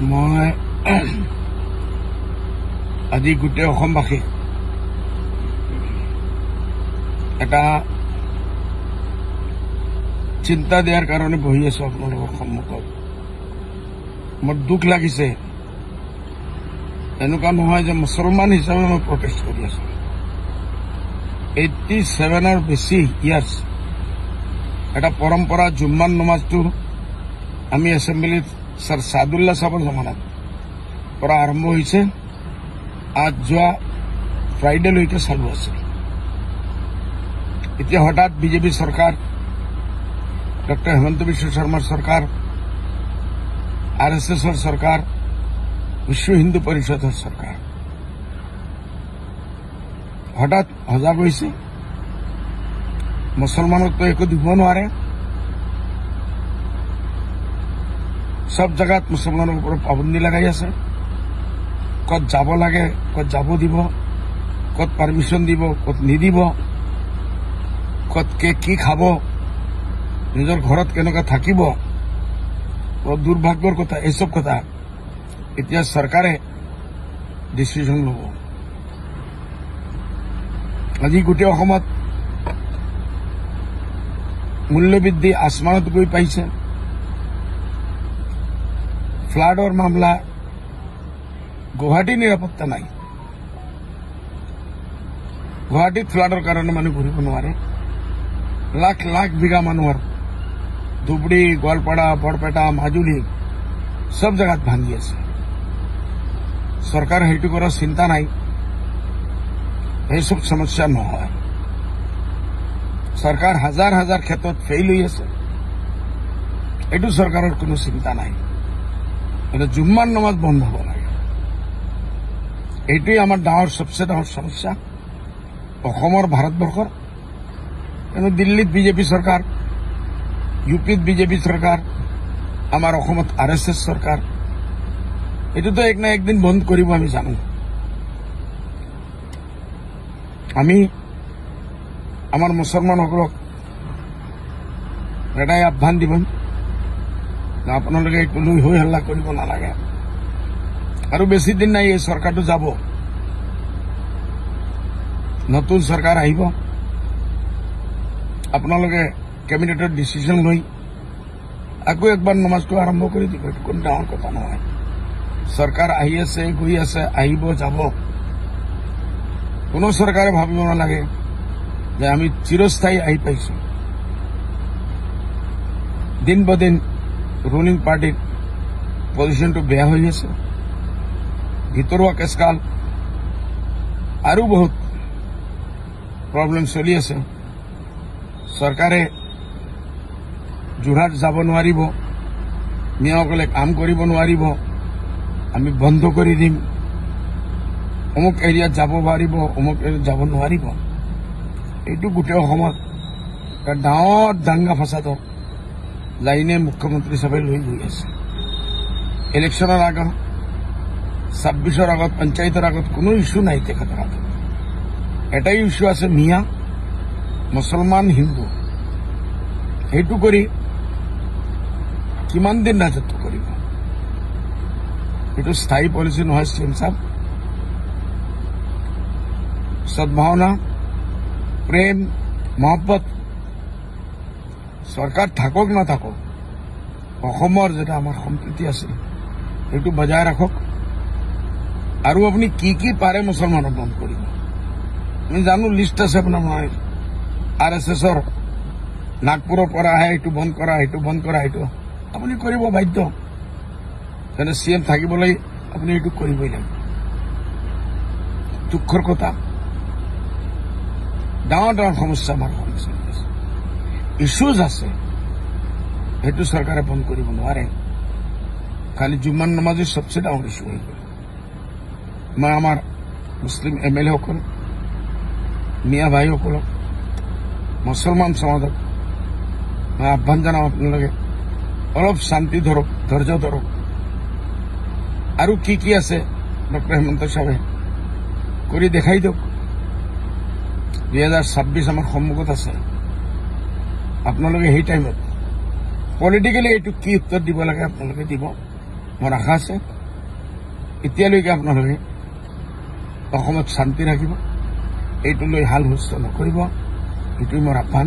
মই আজি গোটেই অসমবাসীক এটা চিন্তা দিয়াৰ কাৰণে বহি আছো আপোনালোকৰ সন্মুখত। মোৰ দুখ লাগিছে, এনেকুৱা নহয় যে মুছলমান হিচাপে মই প্ৰটেষ্ট কৰি আছো। 87 বেছি ইয়াৰ্ছ এটা পৰম্পৰা জুম্মান নমাজটো আমি এছেম্বলিত ছাৰ ছাদুল্লাহ সাহেবৰ জমানাত পৰা আৰম্ভ হৈছে। আজ যোৱা ফ্ৰাইডেলৈকে চালু আছিল। এতিয়া হঠাৎ বিজেপি চৰকাৰ, ডক্টৰ হেমন্ত বিশ্ব শৰ্মাৰ চৰকাৰ, RSSৰ চৰকাৰ, বিশ্ব হিন্দু পৰিষদৰ চৰকাৰ হঠাৎ সজাগ হৈছে। মুছলমানকতো একো দিব নোৱাৰে। সব জায়গাত মুছলমানৰ ওপৰত পাবন্দী লগাই আছে। কত যাব লাগে, কত যাব দিব, কত পারমিশন দিব, কত নিদিব, কত কি খাব, নিজৰ ঘৰত কেনেকৈ থাকিব, দুৰ্ভাগ্যৰ কথা। এইসব কথা এতিয়া চৰকাৰে ডিচিশন ল'ব। আজি গোটেই অসমত মূল্যবৃদ্ধি আসমানত গৈ পাইছে। ফ্লাডৰ মামলা, গুৱাহাটী নিৰাপত্তা নাই। গুৱাহাটীত ফ্লাডৰ কাৰণে মানুহ ঘূৰিব নোৱাৰে। লাখ লাখ বিঘা মানুহৰ ধুবুৰী, গোৱালপাৰা, বৰপেটা, মাজুলী সব জায়গাত ভাঙি আছে। চৰকাৰ সেইটো কৰাৰ চিন্তা নাই। এইসব সমস্যা নহয়। চৰকাৰ হাজাৰ হাজাৰ ক্ষেত্ৰত ফেইল হৈ আছে। এইটো চৰকাৰৰ কোনো চিন্তা নাই। এটা জুম্মান নমাজ বন্ধ হ'ব লাগে। এইটোৱে আমাৰ সবচে ডাঙৰ সমস্যা অসমৰ, ভাৰতবৰ্ষৰ। কিন্তু দিল্লীত বিজেপি চৰকাৰ, ইউপিত বিজেপি চৰকাৰ, আমাৰ অসমত RSS চৰকাৰ। এইটোতো এক না একদিন বন্ধ কৰিব, আমি জানো। আমি আমাৰ মুছলমানসকলক এটাই আহ্বান দিব, আপোনালোকে এইটো লৈ হৈ হল্লা কৰিব নালাগে। আৰু বেছি দিন নাই, এই চৰকাৰটো যাব, নতুন চৰকাৰ আহিব। আপোনালোকে কেবিনেটৰ ডিচিশন লৈ আকৌ একবাৰ নমাজটো আৰম্ভ কৰি দিব। এইটো কোনো ডাঙৰ কথা নহয়। চৰকাৰ আহি আছে, গৈ আছে, আহিব, যাব। কোনো চৰকাৰে ভাবিব নালাগে যে আমি চিৰস্থায়ী আহি পাইছো। দিন বদিন ৰুলিং পাৰ্টিৰ পজিশ্যনটো বেয়া হৈ আছে। ভিতৰুৱা কেছকাল আৰু বহুত প্ৰব্লেম চলি আছে। চৰকাৰে যোৰহাট যাব নোৱাৰিব, মিয়াসকলে কাম কৰিব নোৱাৰিব, আমি বন্ধ কৰি দিম। অমুক এৰিয়াত যাব পাৰিব, অমুক এৰিয়াত যাব নোৱাৰিব। এইটো গোটেই অসমত এটা ডাঙৰ দাঙ্গা ফাসাদৰ লাইনে মুখ্যমন্ত্ৰী হিচাপে লৈ গৈ আছে। ইলেকশ্যনৰ আগত, 26ৰ আগত, পঞ্চায়তৰ আগত কোনো ইস্যু নাই তেখেতৰ আগত। এটাই ইস্যু আছে, মিয়া, মুছলমান, হিন্দু। সেইটো কৰি কিমান দিন ৰাজত্ব কৰিব? এইটো স্থায়ী পলিচি নহয়। চিএম সাহেব, সদ্ভাৱনা, প্ৰেম, মহব্বত চৰকাৰ থাকক নাথাকক, অসমৰ যেটা আমাৰ সম্প্ৰীতি আছে সেইটো বজাই ৰাখক। আৰু আপুনি কি পাৰে মুছলমানক বন্ধ কৰিব। আমি জানো, লিষ্ট আছে আপোনাৰ RSSৰ। নাগপুৰৰ পৰা আহে, এইটো বন্ধ কৰা, সেইটো বন্ধ কৰা, সেইটো আপুনি কৰিব বাধ্য। যেনে CM থাকিবলৈ আপুনি এইটো কৰিবই লাগিব। দুখৰ কথা, ডাঙৰ ডাঙৰ সমস্যা আমাৰ সমস্যা আছে, ইস্যুজ আছে। সেইটো চৰকাৰে বন্ধ কৰিব নোৱাৰে। খালি জুম্মান নমাজে সবচে ডাঙৰ ইস্যু হৈ গ'ল। মই আমাৰ মুছলিম MLA সকল, মিয়া ভাইসকলক, মুছলমান সমাজক মই আহ্বান জনাওঁ, আপোনালোকে অলপ শান্তি ধৰক, ধৈৰ্য ধৰক। আৰু কি আছে ডক্টৰ হেমন্ত সাহেবে কৰি দেখাই দিয়ক। 2026 আমাৰ সন্মুখত আছে। আপোনালোকে সেই টাইমত পলিটিক্যালি এইটো কি উত্তৰ দিব লাগে আপোনালোকে দিব। মোৰ আশা আছে এতিয়ালৈকে আপোনালোকে অসমত শান্তি ৰাখিব, এইটো লৈ হাল হুষ্ট নকৰিব, এইটোৱে মোৰ আহ্বান।